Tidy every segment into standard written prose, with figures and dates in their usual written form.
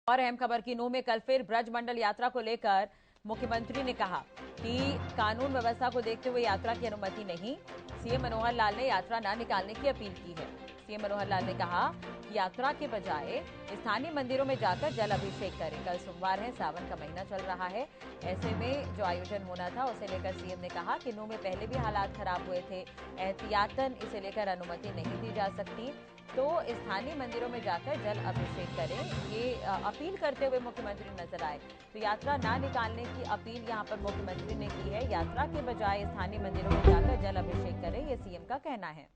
और अहम खबर की नूंह में कल फिर ब्रज मंडल यात्रा को लेकर मुख्यमंत्री ने कहा कि कानून व्यवस्था को देखते हुए यात्रा की अनुमति नहीं। सीएम मनोहर लाल ने यात्रा न निकालने की अपील की है। सीएम मनोहर लाल ने कहा कि यात्रा के बजाय स्थानीय मंदिरों में जाकर जल अभिषेक करें। कल सोमवार है, सावन का महीना चल रहा है। ऐसे में जो आयोजन होना था उसे लेकर सीएम ने कहा कि नूंह में पहले भी हालात खराब हुए थे, एहतियातन इसे लेकर अनुमति नहीं दी जा सकती, तो स्थानीय मंदिरों में जाकर जल अभिषेक करें, ये अपील करते हुए मुख्यमंत्री नजर आए। तो यात्रा ना निकालने की अपील यहां पर मुख्यमंत्री ने की है। यात्रा के बजाय स्थानीय मंदिरों में जाकर जल अभिषेक करें, ये सीएम का कहना है।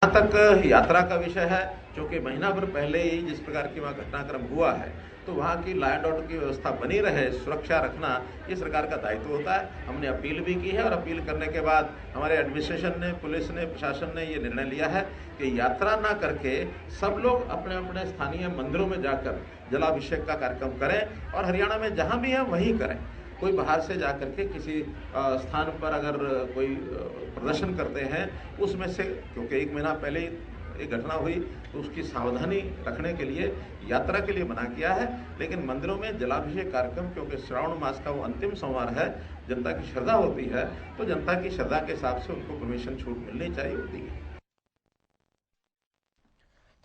जहाँ तक यात्रा का विषय है, क्योंकि महीना भर पहले ही जिस प्रकार की वहाँ घटनाक्रम हुआ है, तो वहाँ की लॉ एंड ऑर्डर की व्यवस्था बनी रहे, सुरक्षा रखना ये सरकार का दायित्व होता है। हमने अपील भी की है और अपील करने के बाद हमारे एडमिनिस्ट्रेशन ने, पुलिस ने, प्रशासन ने ये निर्णय लिया है कि यात्रा ना करके सब लोग अपने अपने स्थानीय मंदिरों में जाकर जलाभिषेक का कार्यक्रम करें और हरियाणा में जहाँ भी है वहीं करें। कोई बाहर से जाकर के किसी स्थान पर अगर कोई प्रदर्शन करते हैं, उसमें से क्योंकि एक महीना पहले एक घटना हुई तो उसकी सावधानी रखने के लिए यात्रा के लिए मना किया है। लेकिन मंदिरों में जलाभिषेक कार्यक्रम, क्योंकि श्रावण मास का वो अंतिम सोमवार है, जनता की श्रद्धा होती है, तो जनता की श्रद्धा के हिसाब से उनको परमिशन छूट मिलनी चाहिए होती है।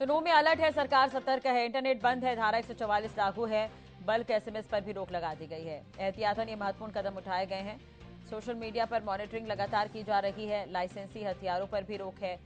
तो नूंह में अलर्ट है, सरकार सतर्क है। इंटरनेट बंद है, धारा 144 लागू है, बल्क एसएमएस पर भी रोक लगा दी गई है। एहतियातन ये महत्वपूर्ण कदम उठाए गए हैं। सोशल मीडिया पर मॉनिटरिंग लगातार की जा रही है। लाइसेंसी हथियारों पर भी रोक है।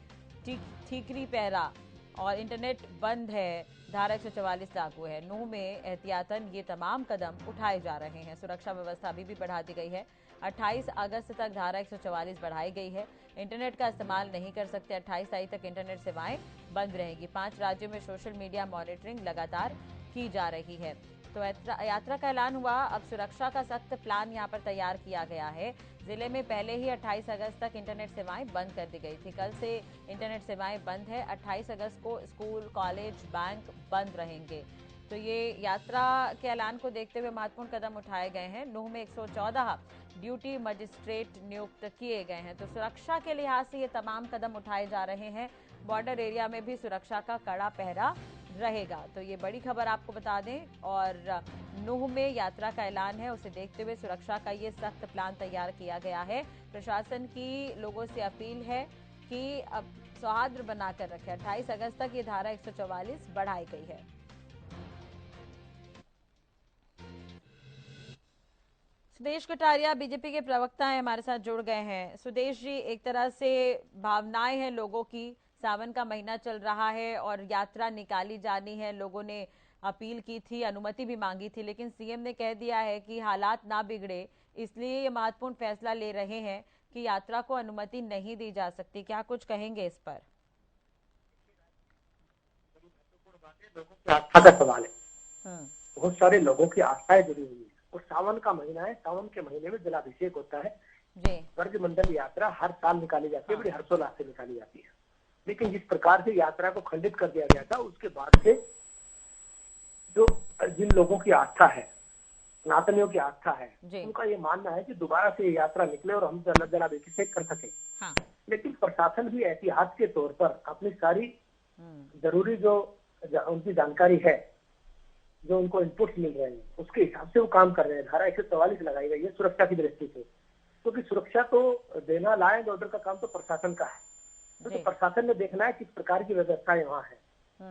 ठीकरी पहरा और इंटरनेट बंद है, धारा 144 लागू है। नूंह में एहतियातन ये तमाम कदम उठाए जा रहे हैं। सुरक्षा व्यवस्था अभी भी बढ़ा दी गई है। 28 अगस्त तक धारा 144 बढ़ाई गई है। इंटरनेट का इस्तेमाल नहीं कर सकते। 28 तारीख तक इंटरनेट सेवाएं बंद रहेगी। 5 राज्यों में सोशल मीडिया मॉनिटरिंग लगातार की जा रही है। तो यात्रा का ऐलान हुआ। अब सुरक्षा का सख्त प्लान यहां पर तैयार किया गया है। जिले में पहले ही 28 अगस्त तक इंटरनेट सेवाएं बंद कर दी गई थी। कल से इंटरनेट सेवाएं बंद है। 28 अगस्त को स्कूल, कॉलेज, बैंक बंद रहेंगे। तो ये यात्रा के ऐलान को देखते हुए महत्वपूर्ण कदम उठाए गए हैं। नूंह में 114 ड्यूटी मजिस्ट्रेट नियुक्त किए गए हैं। तो सुरक्षा के लिहाज से ये तमाम कदम उठाए जा रहे हैं। बॉर्डर एरिया में भी सुरक्षा का कड़ा पहरा रहेगा। तो ये बड़ी खबर आपको बता दें। और नूंह में यात्रा का ऐलान है, उसे देखते हुए सुरक्षा का ये सख्त प्लान तैयार किया गया है। प्रशासन की लोगों से अपील है कि अब सौहार्द बनाकर रखें। 28 अगस्त तक ये धारा 144 बढ़ाई गई है। सुदेश कटारिया बीजेपी के प्रवक्ता हैं, हमारे साथ जुड़ गए हैं। सुदेश जी, एक तरह से भावनाएं हैं लोगों की, सावन का महीना चल रहा है और यात्रा निकाली जानी है। लोगों ने अपील की थी, अनुमति भी मांगी थी, लेकिन सीएम ने कह दिया है कि हालात ना बिगड़े, इसलिए ये महत्वपूर्ण फैसला ले रहे हैं कि यात्रा को अनुमति नहीं दी जा सकती। क्या कुछ कहेंगे इस पर? लोगों की आस्था का सवाल है। बहुत सारे लोगों की आस्थाएं जुड़ी हुई है और सावन का महीना है। सावन के महीने में जलाभिषेक होता है। ब्रज मंडल यात्रा हर साल निकाली जाती है, बड़ी हर्षोल्लास से निकाली जाती है। लेकिन जिस प्रकार से यात्रा को खंडित कर दिया गया था, उसके बाद से जो जिन लोगों की आस्था है, सनातनियों की आस्था है, उनका ये मानना है कि दोबारा से ये यात्रा निकले और हम जलाभिषेक कर सके। लेकिन प्रशासन भी एहतियात के तौर पर अपनी सारी जरूरी जो उनकी जानकारी है, जो उनको इनपुट्स मिल रहे हैं, उसके हिसाब से वो काम कर रहे हैं। धारा 144 लगाई गई है सुरक्षा की दृष्टि से, क्योंकि सुरक्षा तो देना, लॉ एंड ऑर्डर का काम तो प्रशासन का है। तो प्रशासन ने देखना है किस प्रकार की व्यवस्थाएं वहाँ है।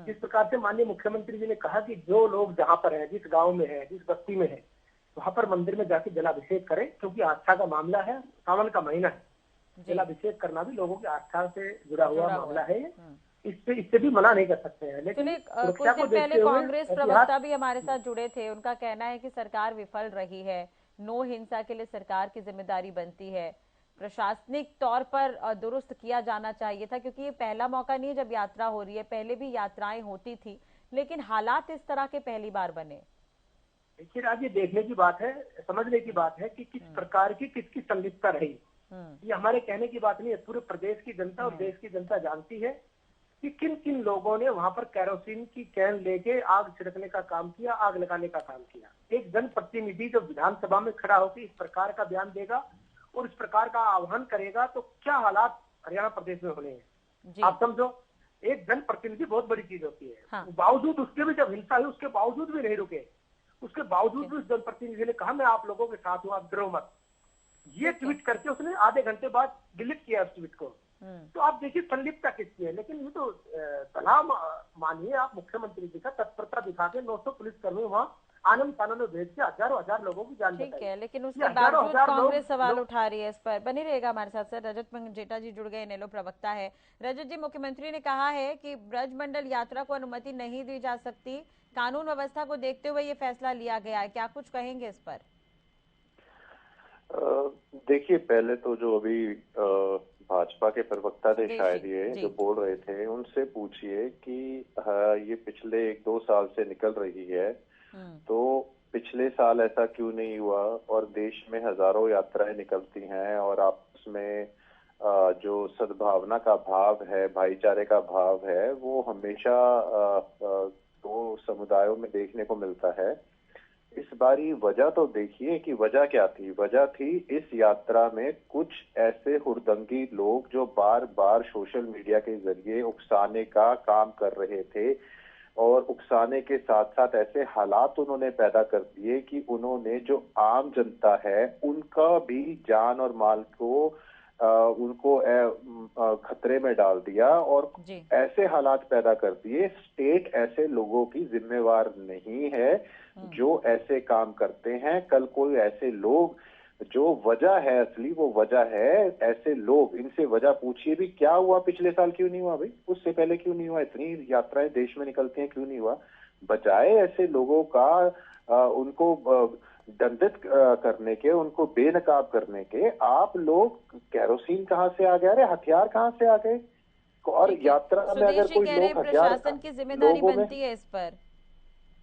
जिस प्रकार से माननीय मुख्यमंत्री जी ने कहा कि जो लोग जहाँ पर है, जिस गाँव में है, जिस बस्ती में है, वहाँ पर मंदिर में जाके जलाभिषेक करें, क्योंकि आस्था का मामला है। सावन का महीना है, जलाभिषेक करना भी लोगों की आस्था से जुड़ा हुआ मामला है। इससे भी मना नहीं कर सकते हैं। लेकिन कुछ दिन पहले कांग्रेस प्रवक्ता भी हमारे साथ जुड़े थे। उनका कहना है कि सरकार विफल रही है, नो हिंसा के लिए सरकार की जिम्मेदारी बनती है, प्रशासनिक तौर पर दुरुस्त किया जाना चाहिए था, क्योंकि ये पहला मौका नहीं है जब यात्रा हो रही है। पहले भी यात्राएं होती थी, लेकिन हालात इस तरह के पहली बार बने। देखिए, आज ये देखने की बात है, समझने की बात है कि किस प्रकार की किसकी संलिप्तता रही। ये हमारे कहने की बात नहीं है। पूरे प्रदेश की जनता और देश की जनता जानती है कि किन किन लोगों ने वहां पर कैरोसिन की कैन लेके आग छिड़कने का काम किया, आग लगाने का काम किया। एक जनप्रतिनिधि जो विधानसभा में खड़ा होकर इस प्रकार का बयान देगा और इस प्रकार का आह्वान करेगा, तो क्या हालात हरियाणा प्रदेश में होने हैं। आप समझो एक जनप्रतिनिधि बहुत बड़ी चीज होती है। हाँ। बावजूद उसके भी जब हिंसा हुई उसके बावजूद भी नहीं रुके, उसके बावजूद भी उस जनप्रतिनिधि ने कहा मैं आप लोगों के साथ हूँ, आप डरो मत। ये ट्वीट करके उसने आधे घंटे बाद डिलीट किया उस ट्वीट को। तो आप देखिए संलिप्तता किसकी है। लेकिन ये तो सलाह मानिए आप मुख्यमंत्री जी का, तत्परता दिखा के 900 पुलिसकर्मी वहाँ आनंद फानंद में भेज के हजारों हजार लोगों की जान बचाई। ठीक है, लेकिन उसके बावजूद कांग्रेस सवाल उठा रही है इस पर। बनी रहेगा हमारे साथ सर। रजत मंजेठा जी जुड़ गए, नेलो प्रवक्ता है। रजत जी, मुख्यमंत्री ने कहा है कि ब्रजमंडल यात्रा को अनुमति नहीं दी जा सकती, कानून व्यवस्था को देखते हुए ये फैसला लिया गया है, क्या कुछ कहेंगे इस पर? देखिए, पहले तो जो अभी भाजपा के प्रवक्ता थे शायद ये जो बोल रहे थे, उनसे पूछिए कि ये पिछले 1-2 साल से निकल रही है, तो पिछले साल ऐसा क्यों नहीं हुआ? और देश में हजारों यात्राएं निकलती हैं और आपस में जो सद्भावना का भाव है, भाईचारे का भाव है, वो हमेशा दो समुदायों में देखने को मिलता है। इस बारी वजह तो देखिए कि वजह क्या थी। वजह थी इस यात्रा में कुछ ऐसे हुड़दंगी लोग जो बार बार सोशल मीडिया के जरिए उकसाने का काम कर रहे थे, और उकसाने के साथ साथ ऐसे हालात उन्होंने पैदा कर दिए कि उन्होंने जो आम जनता है उनका भी जान और माल को उनको खतरे में डाल दिया, और ऐसे हालात पैदा कर दिए। स्टेट ऐसे लोगों की जिम्मेवार नहीं है जो ऐसे काम करते हैं। कल कोई ऐसे लोग, जो वजह है असली, वो वजह है ऐसे लोग। इनसे वजह पूछिए भी क्या हुआ पिछले साल, क्यों नहीं हुआ भाई? उससे पहले क्यों नहीं हुआ? इतनी यात्राएं देश में निकलती हैं, क्यों नहीं हुआ? बजाय ऐसे लोगों का उनको दंडित करने के, उनको बेनकाब करने के, आप लोग केरोसिन कहाँ से आ गए? अरे हथियार कहाँ से आ गए? और यात्रा में अगर कोई लोग हथियार, प्रशासन की जिम्मेदारी बनती है इस पर।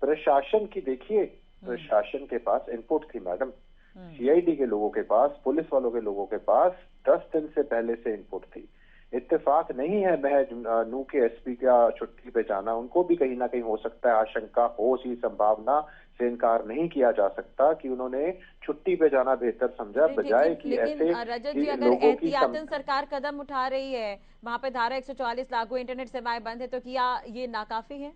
प्रशासन की देखिए, प्रशासन के पास इनपुट थी मैडम, सीआईडी के लोगों के पास, पुलिस वालों के लोगों के पास 10 दिन से पहले से इनपुट थी। इत्तेफाक नहीं है महज नू के एसपी का छुट्टी पे जाना, उनको भी कहीं ना कहीं हो सकता है आशंका हो, सी संभावना से इनकार नहीं किया जा सकता कि उन्होंने छुट्टी पे जाना बेहतर समझा, बजाय कि ऐसे रजत जी, अगर एहतियातन सरकार कदम उठा रही है, वहां पे धारा 144 लागू, इंटरनेट सेवाएं बंद है, तो क्या ये नाकाफी है?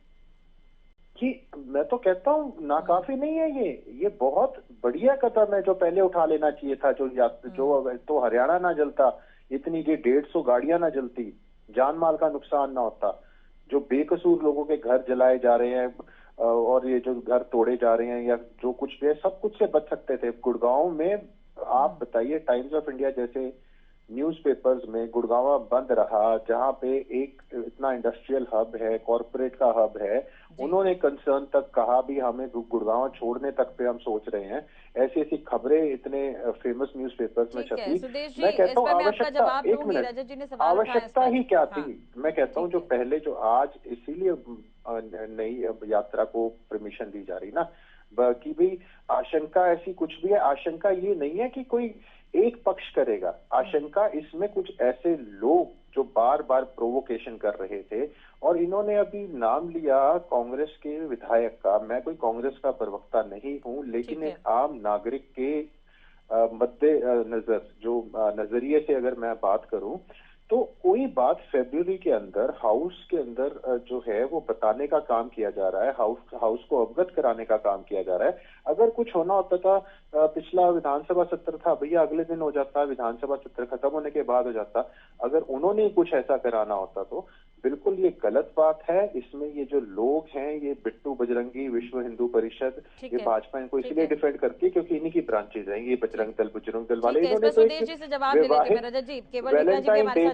कि मैं तो कहता हूँ नाकाफी नहीं है ये बहुत बढ़िया कदम है जो पहले उठा लेना चाहिए था। जो तो हरियाणा ना जलता, इतनी ये 150 गाड़ियां ना जलती, जान माल का नुकसान ना होता, जो बेकसूर लोगों के घर जलाए जा रहे हैं और ये जो घर तोड़े जा रहे हैं या जो कुछ भी है, सब कुछ से बच सकते थे। गुड़गांव में आप बताइए, टाइम्स ऑफ इंडिया जैसे न्यूज़पेपर्स में गुड़गांव बंद रहा, जहां पे एक इतना इंडस्ट्रियल हब है, कॉर्पोरेट का हब है, उन्होंने कंसर्न तक कहा भी हमें गुड़गांव छोड़ने तक पे हम सोच रहे हैं। ऐसी ऐसी खबरें इतने फेमस न्यूज़पेपर्स में छपी। मैं कहता हूँ आवश्यकता, एक मिनट, आवश्यकता ही क्या थी? मैं कहता हूँ जो पहले जो आज इसीलिए नई यात्रा को परमिशन दी जा रही ना, कि भाई आशंका ऐसी कुछ भी है, आशंका ये नहीं है कि कोई एक पक्ष करेगा, आशंका इसमें कुछ ऐसे लोग जो बार बार प्रोवोकेशन कर रहे थे। और इन्होंने अभी नाम लिया कांग्रेस के विधायक का। मैं कोई कांग्रेस का प्रवक्ता नहीं हूं, लेकिन एक आम नागरिक के मद्दे नजर जो नजरिए से अगर मैं बात करूं, तो कोई बात फरवरी के अंदर हाउस के अंदर जो है वो बताने का काम किया जा रहा है, हाउस को अवगत कराने का काम किया जा रहा है। अगर कुछ होना होता था, पिछला विधानसभा सत्र था भैया, अगले दिन हो जाता, विधानसभा सत्र खत्म होने के बाद हो जाता। अगर उन्होंने कुछ ऐसा कराना होता तो बिल्कुल ये गलत बात है। इसमें ये जो लोग हैं, ये बिट्टू बजरंगी, विश्व हिंदू परिषद, ये भाजपा इनको इसीलिए डिफेंड करती है क्योंकि इन्हीं की ब्रांचेज हैं, ये बजरंग दल वाले। इन्होंने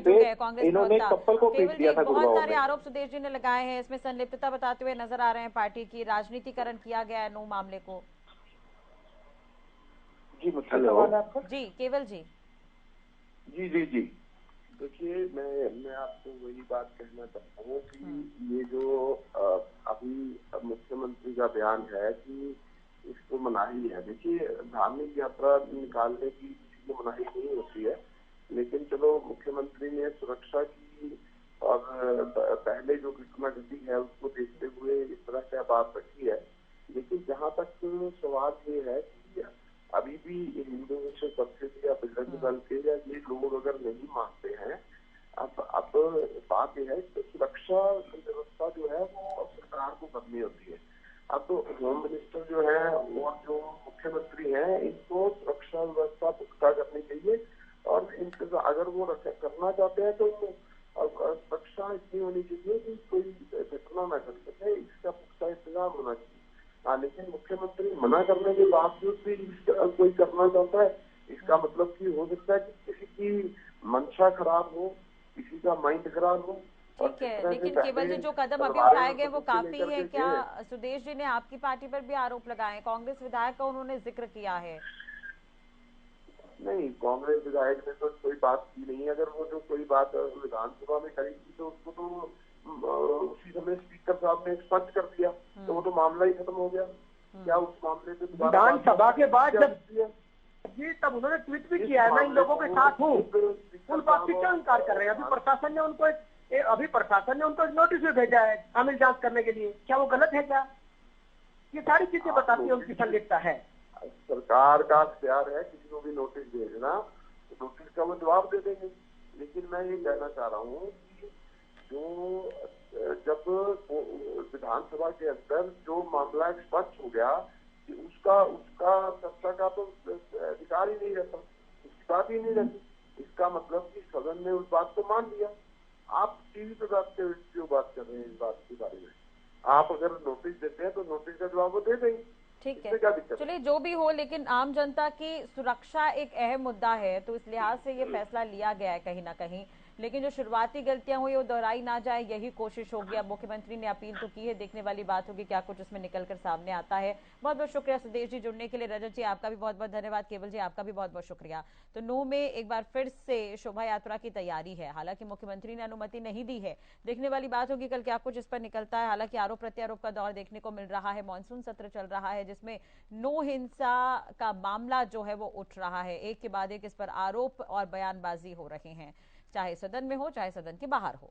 तो इन्होंने कपल को पीट दिया था गुड़गांव में। बहुत सारे आरोप सुदेश जी ने लगाए हैं, इसमें संलिप्तता बताते हुए नजर आ रहे हैं पार्टी की, राजनीतिकरण किया गया है नू मामले को। जी सवाल है आपका? जी केवल जी। जी जी जी, देखिए मैं आपको वही बात कहना चाहता हूँ कि ये जो अभी मुख्यमंत्री का बयान है कि इसको मनाही है। देखिए, धार्मिक यात्रा निकालने की किसी को मनाही नहीं होती है, लेकिन चलो मुख्यमंत्री ने सुरक्षा की और पहले जो घटना घटी है उसको देखते हुए इस तरह से बात रखी है। लेकिन जहाँ तक सवाल ये है कि अभी भी हिंदू विश्व परिषद या बजरंग दल के या ये लोग अगर नहीं मानते हैं, अब अब बात यह है कि सुरक्षा व्यवस्था जो है वो सरकार को करनी होती है। अब तो होम मिनिस्टर जो है और जो मुख्यमंत्री हैं इनको सुरक्षा व्यवस्था पुख्ता करनी चाहिए और अगर वो करना चाहते हैं तो सुरक्षा इतनी होनी चाहिए कि कोई घटना न घट सके, इसका पुख्ता इंतजाम होना चाहिए। हाँ, लेकिन मुख्यमंत्री मना करने के बावजूद भी कोई करना चाहता है, इसका मतलब कि हो सकता है कि किसी की मंशा खराब हो, किसी का माइंड खराब हो। ठीक है, लेकिन केवल जी जो कदम अभी उठाए गए वो काफी है क्या? सुदेश जी ने आपकी पार्टी पर भी आरोप लगाए, कांग्रेस विधायक का उन्होंने जिक्र किया है। नहीं, कांग्रेस विधायक ने तो कोई बात की नहीं। अगर वो जो कोई बात विधानसभा में करी थी तो उसको तो उसी समय स्पीकर साहब ने स्पष्ट कर दिया, तो वो तो मामला ही खत्म हो गया। क्या उस मामले पे विधानसभा के बाद जब जी तब उन्होंने ट्वीट भी किया है, मैं इन लोगों के साथ हूँ, उन बात से क्यों इनकार कर रहे हैं? अभी प्रशासन ने उनको नोटिस भी भेजा है शामिल जांच करने के लिए, क्या वो गलत है क्या? ये सारी चीजें बताती है उनकी संलिप्तता है। सरकार का अख्तियार है किसी को भी नोटिस भेजना, तो नोटिस का वो जवाब दे देंगे। लेकिन मैं ये कहना चाह रहा हूँ कि जब विधानसभा के अंदर जो मामला स्पष्ट हो गया कि उसका चर्चा का तो अधिकार ही नहीं रहता, उसकी बात ही नहीं रहती, इसका मतलब कि सदन ने उस बात को मान लिया। आप टीवी पे क्यों बात कर रहे हैं इस बात के बारे में? आप अगर नोटिस देते हैं तो नोटिस का जवाब वो दे देंगे। ठीक है, चलिए जो भी हो, लेकिन आम जनता की सुरक्षा एक अहम मुद्दा है, तो इस लिहाज से ये फैसला लिया गया है कहीं ना कहीं। लेकिन जो शुरुआती गलतियां हुई वो दोहराई ना जाए, यही कोशिश होगी। अब मुख्यमंत्री ने अपील तो की है, देखने वाली बात होगी क्या कुछ इसमें निकलकर सामने आता है। बहुत बहुत शुक्रिया सुदेश जी जुड़ने के लिए। रजत जी आपका भी बहुत बहुत धन्यवाद। केवल जी आपका भी बहुत बहुत शुक्रिया। तो नूंह में एक बार फिर से शोभा यात्रा की तैयारी है, हालांकि मुख्यमंत्री ने अनुमति नहीं दी है, देखने वाली बात होगी कल क्या कुछ इस पर निकलता है। हालांकि आरोप प्रत्यारोप का दौर देखने को मिल रहा है, मानसून सत्र चल रहा है जिसमें नो हिंसा का मामला जो है वो उठ रहा है, एक के बाद एक इस पर आरोप और बयानबाजी हो रहे हैं, चाहे सदन में हो चाहे सदन के बाहर हो।